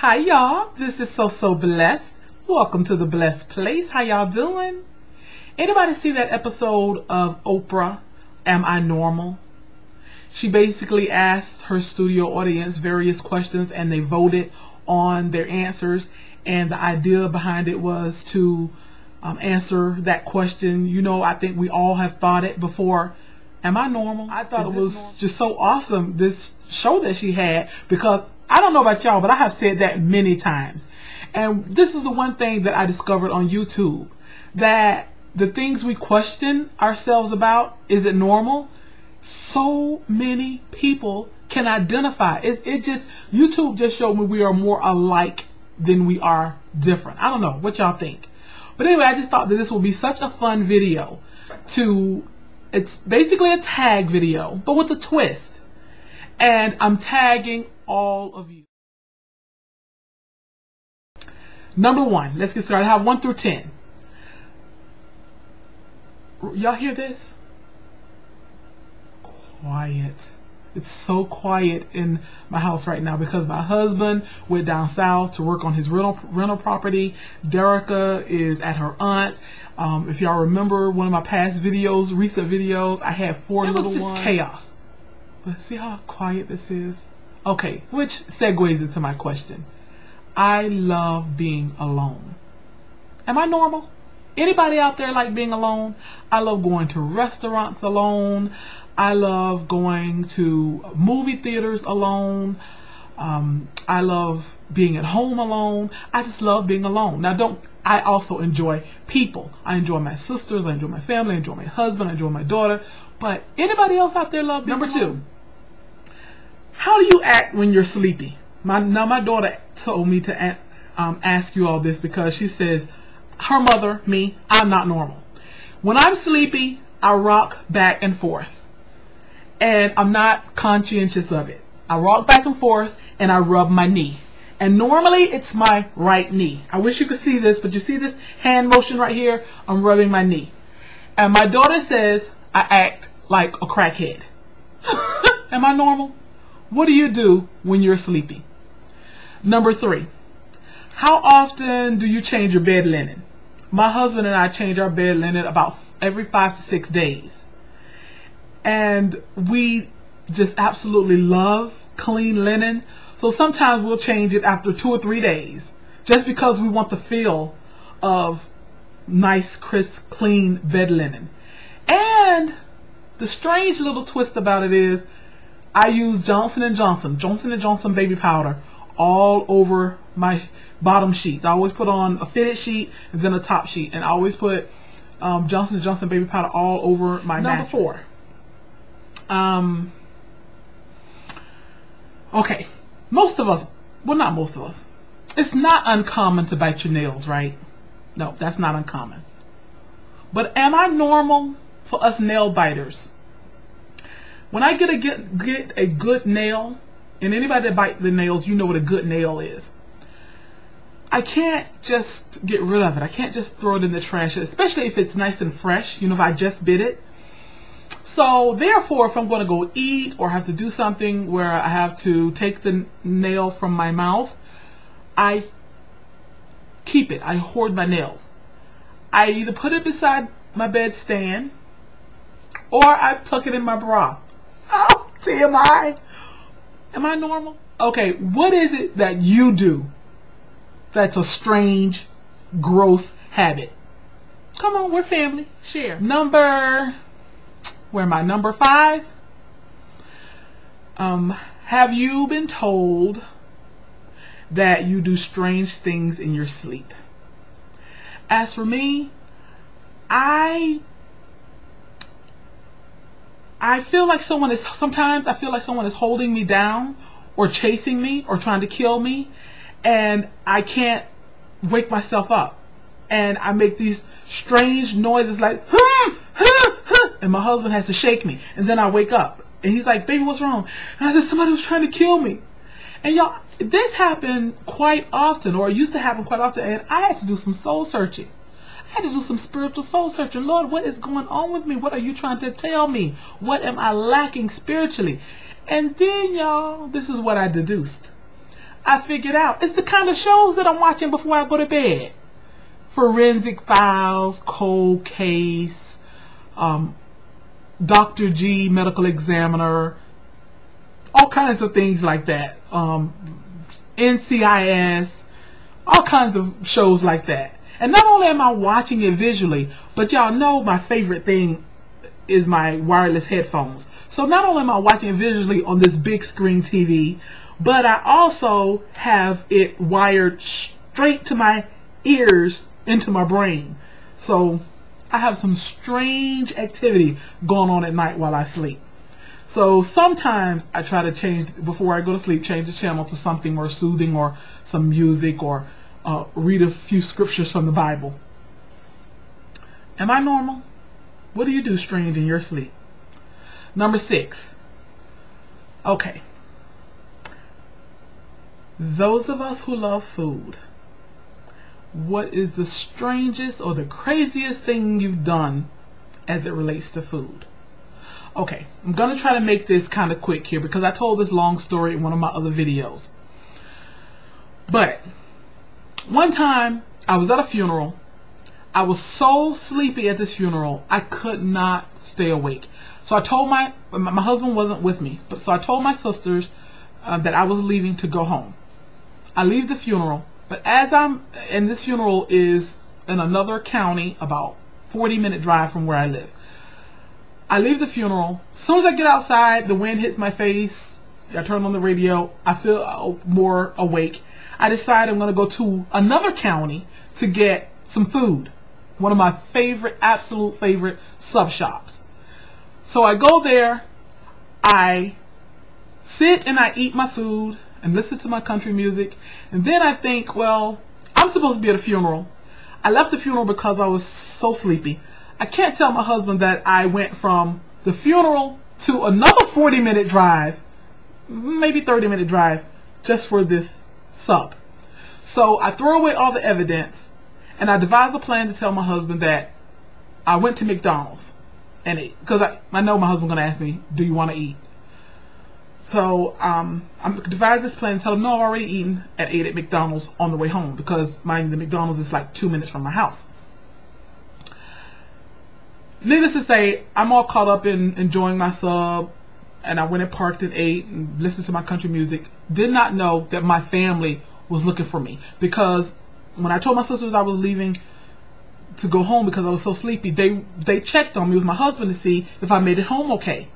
Hi y'all, this is So Blessed. Welcome to the Blessed Place. How y'all doing? Anybody see that episode of Oprah, Am I Normal? She basically asked her studio audience various questions and they voted on their answers, and the idea behind it was to answer that question. You know, I think we all have thought it before. Am I normal? I thought it was just so awesome, this show that she had, because I don't know about y'all, but I have said that many times. And this is the one thing that I discovered on YouTube, that the things we question ourselves about, is it normal? So many people can identify. YouTube just showed me we are more alike than we are different. I don't know what y'all think. But anyway, I just thought that this would be such a fun video it's basically a tag video, but with a twist. And I'm tagging all of you. Number 1, let's get started. I have 1 through 10. Y'all hear this? Quiet. It's so quiet in my house right now because my husband went down south to work on his rental property. Derica is at her aunt's. If y'all remember one of my past videos, recent videos, I had 4 little ones. It was just chaos. But see how quiet this is? Okay, which segues into my question. I love being alone. Am I normal? Anybody out there like being alone? I love going to restaurants alone. I love going to movie theaters alone. I love being at home alone. I just love being alone. Now I also enjoy people. I enjoy my sisters, I enjoy my family, I enjoy my husband, I enjoy my daughter. But anybody else out there love being alone? Number 2, how do you act when you're sleepy? My daughter told me to ask you all this because she says, her mother, me, I'm not normal. When I'm sleepy, I rock back and forth. And I'm not conscientious of it. I rock back and forth and I rub my knee. And normally it's my right knee. I wish you could see this, but you see this hand motion right here? I'm rubbing my knee. And my daughter says I act like a crackhead. Am I normal? What do you do when you're sleepy? Number 3, how often do you change your bed linen? My husband and I change our bed linen about every 5 to 6 days. And we just absolutely love clean linen. So sometimes we'll change it after 2 or 3 days just because we want the feel of nice, crisp, clean bed linen. And the strange little twist about it is I use Johnson & Johnson baby powder all over my bottom sheets. I always put on a fitted sheet and then a top sheet, and I always put Johnson & Johnson baby powder all over my mattress. Number 4. Okay, most of us, well, not most of us, it's not uncommon to bite your nails, right? No, that's not uncommon. But am I normal for us nail biters? When I get a good nail, and anybody that bites the nails, you know what a good nail is. I can't just get rid of it. I can't just throw it in the trash, especially if it's nice and fresh, you know, if I just bit it. So therefore, if I'm going to go eat or have to do something where I have to take the nail from my mouth, I keep it. I hoard my nails. I either put it beside my bedstand or I tuck it in my bra. Oh, TMI. Am I normal? Okay, what is it that you do that's a strange, gross habit? Come on, we're family. Share. Where am I? Number 5. Have you been told that you do strange things in your sleep? As for me, I feel like sometimes I feel like someone is holding me down or chasing me or trying to kill me, and I can't wake myself up. And I make these strange noises like, and my husband has to shake me, and then I wake up and he's like, baby, what's wrong? And I said, somebody was trying to kill me. And y'all, this happened quite often, or it used to happen quite often, and I had to do some soul searching. I had to do some spiritual soul searching. Lord, what is going on with me? What are you trying to tell me? What am I lacking spiritually? And then, y'all, this is what I deduced. I figured out it's the kind of shows that I'm watching before I go to bed. Forensic Files, Cold Case, Dr. G, Medical Examiner, all kinds of things like that. NCIS, all kinds of shows like that. And not only am I watching it visually, but y'all know my favorite thing is my wireless headphones. So not only am I watching it visually on this big screen TV, but I also have it wired straight to my ears into my brain. So I have some strange activity going on at night while I sleep. So sometimes I try to change, before I go to sleep, change the channel to something more soothing, or some music, or read a few scriptures from the Bible. Am I normal? What do you do strange in your sleep? Number 6. Okay. Those of us who love food, what is the strangest or the craziest thing you've done as it relates to food? Okay, I'm going to try to make this kind of quick here because I told this long story in one of my other videos. But one time I was at a funeral. I was so sleepy at this funeral, I could not stay awake. So I told my husband wasn't with me, but so I told my sisters that I was leaving to go home. I leave the funeral, but as and this funeral is in another county, about 40-minute drive from where I live. I leave the funeral. As soon as I get outside, the wind hits my face. I turn on the radio. I feel more awake. I decide I'm going to go to another county to get some food. One of my favorite, absolute favorite sub shops. So I go there. I sit and I eat my food and listen to my country music. And then I think, well, I'm supposed to be at a funeral. I left the funeral because I was so sleepy. I can't tell my husband that I went from the funeral to another 40-minute drive, maybe 30-minute drive, just for this sub. So I throw away all the evidence, and I devise a plan to tell my husband that I went to McDonald's and ate. Because I know my husband's going to ask me, do you want to eat? So I devise this plan and tell him, no, I've already eaten and ate at McDonald's on the way home. Because the McDonald's is like 2 minutes from my house. Needless to say, I'm all caught up in enjoying my sub, and I went and parked and ate and listened to my country music. Did not know that my family was looking for me, because when I told my sisters I was leaving to go home because I was so sleepy, they checked on me with my husband to see if I made it home okay.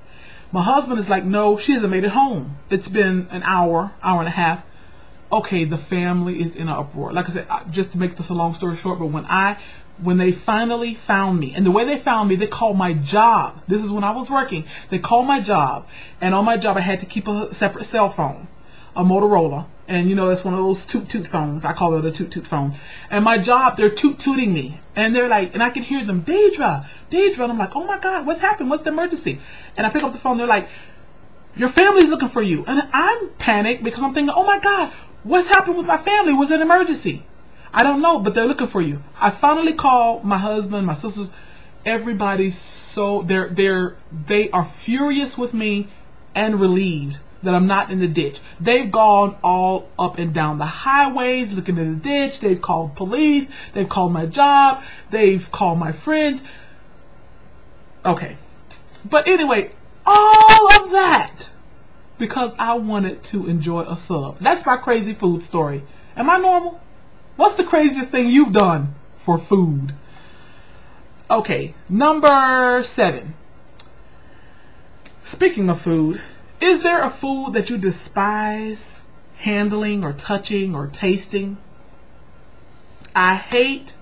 My husband is like, no, she hasn't made it home. It's been an hour and a half. Okay, the family is in an uproar. Like I said, just to make this a long story short, but when they finally found me, and the way they found me, they called my job. This is when I was working. They called my job, and on my job I had to keep a separate cell phone, a Motorola, and you know, that's one of those toot phones. I call it a toot phone. And my job, they're tooting me, and they're like, and I can hear them, Deidre, and I'm like, oh my God, what's happened? What's the emergency? And I pick up the phone, they're like, your family's looking for you. And I'm panicked because I'm thinking, oh my God, what's happened with my family? Was it an emergency? I don't know, but they're looking for you. I finally call my husband, my sisters, everybody's so they are furious with me and relieved that I'm not in the ditch. They've gone all up and down the highways looking in the ditch. They've called police. They've called my job. They've called my friends. Okay. But anyway, all of that because I wanted to enjoy a sub. That's my crazy food story. Am I normal? What's the craziest thing you've done for food? Okay, number 7. Speaking of food, is there a food that you despise handling or touching or tasting? I hate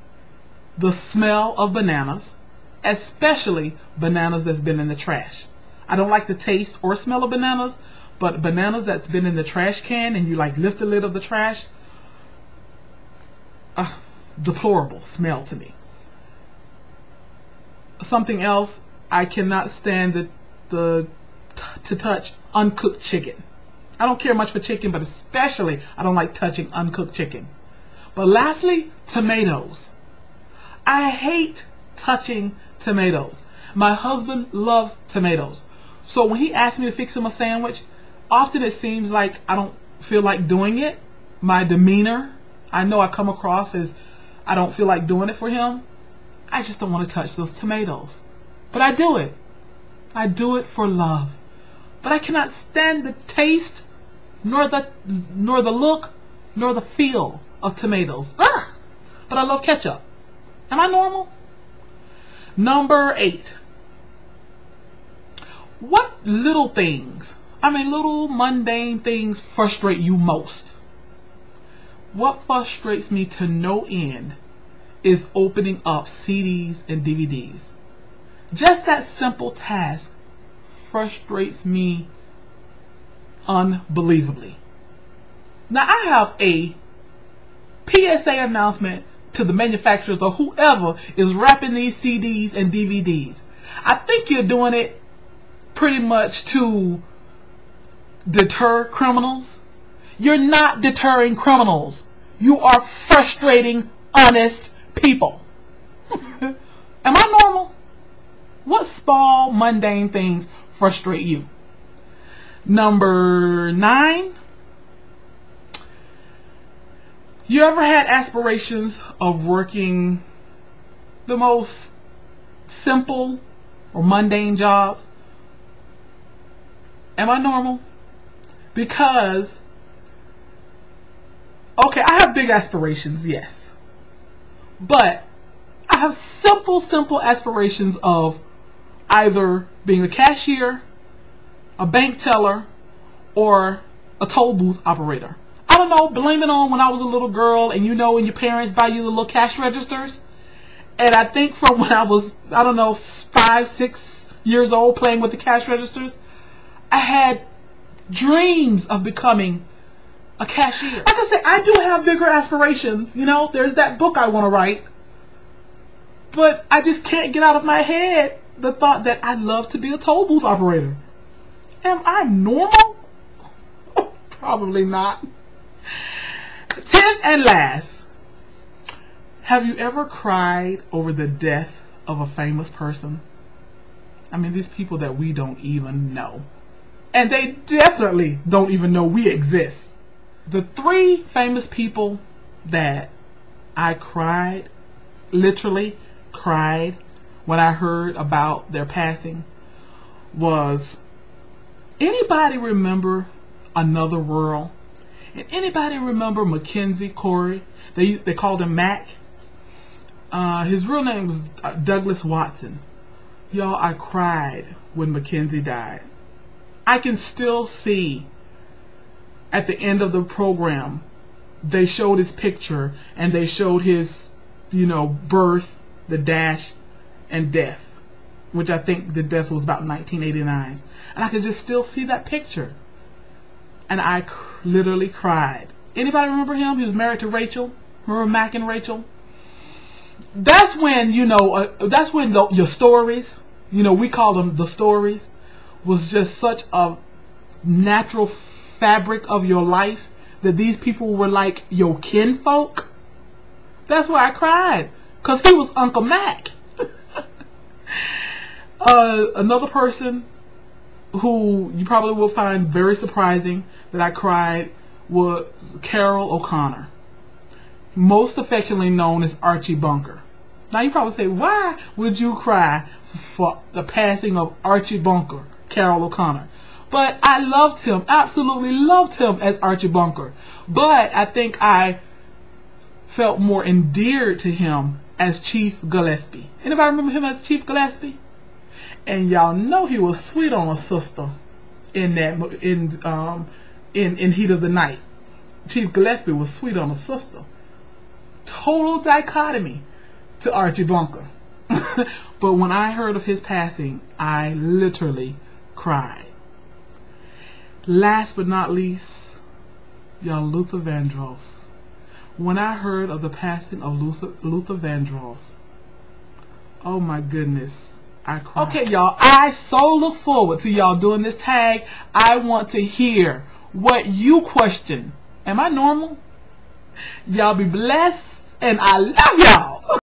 the smell of bananas, especially bananas that's been in the trash. I don't like the taste or smell of bananas, but bananas that's been in the trash can and you like lift the lid of the trash, deplorable smell to me. Something else, I cannot stand to touch uncooked chicken. I don't care much for chicken, but especially I don't like touching uncooked chicken. But lastly, tomatoes. I hate touching tomatoes. My husband loves tomatoes. So when he asks me to fix him a sandwich, often it seems like I don't feel like doing it. my demeanor. I know I come across as I don't feel like doing it for him. I just don't want to touch those tomatoes. But I do it. I do it for love. But I cannot stand the taste, nor the look, nor the feel of tomatoes. Ugh! But I love ketchup. Am I normal? Number 8. What little things, little mundane things frustrate you most? What frustrates me to no end is opening up CDs and DVDs. Just that simple task frustrates me unbelievably. Now I have a PSA announcement to the manufacturers or whoever is wrapping these CDs and DVDs. I think you're doing it pretty much to deter criminals. You're not deterring criminals. You are frustrating honest people. Am I normal? What small, mundane things frustrate you? Number 9. You ever had aspirations of working the most simple or mundane jobs? Am I normal? Because, okay, I have big aspirations, yes. But I have simple aspirations of either being a cashier, a bank teller, or a toll booth operator. I don't know, blame it on when I was a little girl and when your parents buy you the little cash registers. And I think from when I was, 5, 6 years old playing with the cash registers, I had dreams of becoming a cashier. Like I say, I do have bigger aspirations. There's that book I want to write. But I just can't get out of my head the thought that I'd love to be a toll booth operator. Am I normal? Probably not. 10th and last. Have you ever cried over the death of a famous person? These people that we don't even know. And they definitely don't even know we exist. The 3 famous people that I cried, literally cried, when I heard about their passing was, anybody remember Another World? And anybody remember Mackenzie Corey? They called him Mac. His real name was Douglas Watson. Y'all, I cried when Mackenzie died. I can still see at the end of the program, they showed his picture and they showed his, birth, the dash, and death, which I think the death was about 1989. And I could just still see that picture. And I literally cried. Anybody remember him? He was married to Rachel. Remember Mac and Rachel? That's when, that's when your stories, we call them the stories, was just such a natural fabric of your life that these people were like your kinfolk. That's why I cried, because he was Uncle Mac. Another person who you probably will find very surprising that I cried was Carol O'Connor, most affectionately known as Archie Bunker. Now you probably say, why would you cry for the passing of Archie Bunker, Carol O'Connor? But I loved him, absolutely loved him as Archie Bunker. But I think I felt more endeared to him as Chief Gillespie. Anybody remember him as Chief Gillespie? And y'all know he was sweet on a sister in Heat of the Night. Chief Gillespie was sweet on a sister. Total dichotomy to Archie Bunker. But when I heard of his passing, I literally cried. Last but not least, y'all, Luther Vandross. When I heard of the passing of Luther Vandross, oh my goodness, I cried. Okay, y'all, I so look forward to y'all doing this tag. I want to hear what you question. Am I normal? Y'all be blessed, and I love y'all.